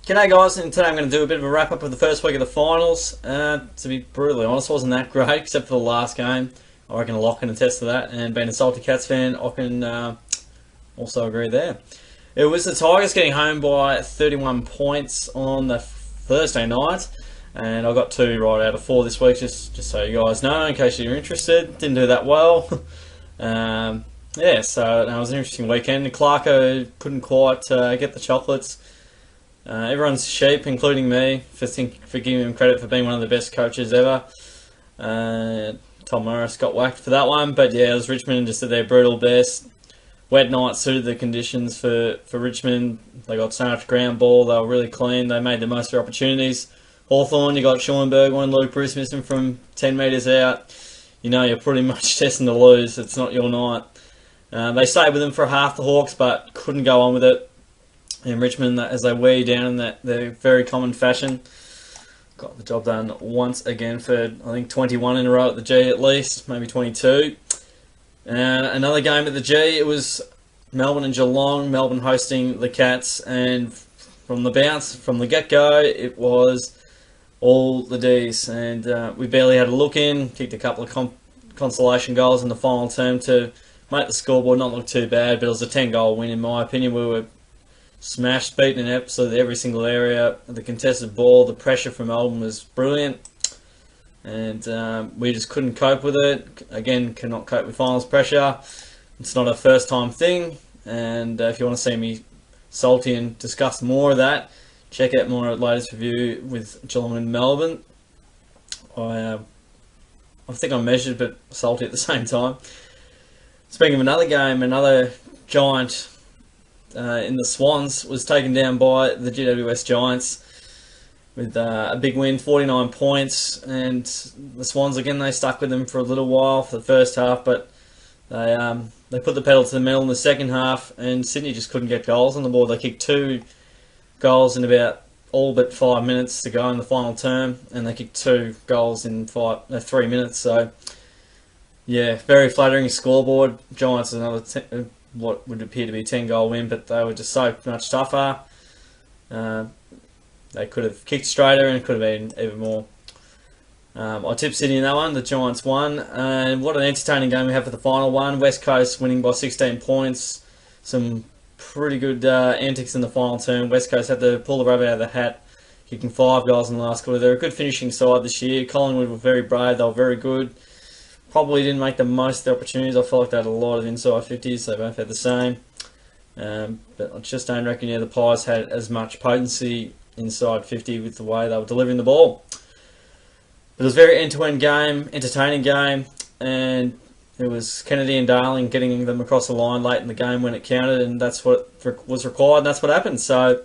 G'day guys, and today I'm going to do a bit of a wrap up of the first week of the finals. To be brutally honest, wasn't that great except for the last game. I reckon a lot can attest to that, and being a Salty Cats fan, I can also agree there. It was the Tigers getting home by 31 points on the Thursday night, and I got 2 right out of 4 this week, just so you guys know, in case you're interested. Didn't do that well. Yeah, so that was an interesting weekend. Clarko couldn't quite get the chocolates. Everyone's sheep, including me, for giving him credit for being one of the best coaches ever. Tom Morris got whacked for that one, but yeah, it was Richmond just at their brutal best. Wet night suited the conditions for Richmond. They got so much ground ball, they were really clean, they made the most of their opportunities. Hawthorn, you got Schoenberg, one Luke Bruce missing from 10 metres out. You know you're pretty much destined to lose, it's not your night. They stayed with them for half, the Hawks, but couldn't go on with it. In Richmond, as they wear down in their very common fashion, got the job done once again for, I think, 21 in a row at the G at least, maybe 22. Another game at the G, it was Melbourne and Geelong, Melbourne hosting the Cats, and from the bounce, from the get-go, it was all the Ds, and we barely had a look in, kicked a couple of consolation goals in the final term to make the scoreboard not look too bad, but it was a 10-goal win in my opinion. We were smashed, beaten in absolutely every single area. The contested ball, the pressure from Melbourne was brilliant, and we just couldn't cope with it. Again, cannot cope with finals pressure. It's not a first time thing, and if you want to see me salty and discuss more of that, check out my latest review with Geelong and Melbourne. I think I'm measured but salty at the same time. Speaking of another game, another giant in the Swans was taken down by the GWS Giants with a big win, 49 points, and the Swans again, they stuck with them for a little while for the first half, but they put the pedal to the metal in the second half, and Sydney just couldn't get goals on the board. They kicked 2 goals in about all but 5 minutes to go in the final term, and they kicked 2 goals in 3 minutes, so yeah, very flattering scoreboard. Giants another what would appear to be a 10-goal win, but they were just so much tougher. They could have kicked straighter and it could have been even more. I tipped Sydney in that one, the Giants won, and what an entertaining game we had for the final one. West Coast winning by 16 points. Some pretty good antics in the final term. West Coast had to pull the rubber out of the hat, kicking 5 goals in the last quarter. They're a good finishing side this year. Collingwood were very brave, they were very good. Probably didn't make the most of the opportunities. I feel like they had a lot of inside 50s. They both had the same. But I just don't reckon the Pies had as much potency inside 50 with the way they were delivering the ball. But it was a very end-to-end game, entertaining game, and it was Kennedy and Darling getting them across the line late in the game when it counted, and that's what was required, and that's what happened. So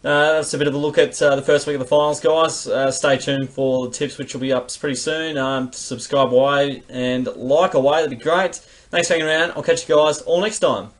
that's a bit of a look at the first week of the finals, guys. Stay tuned for the tips, which will be up pretty soon. Subscribe away and like away, that'd be great. Thanks for hanging around. I'll catch you guys all next time.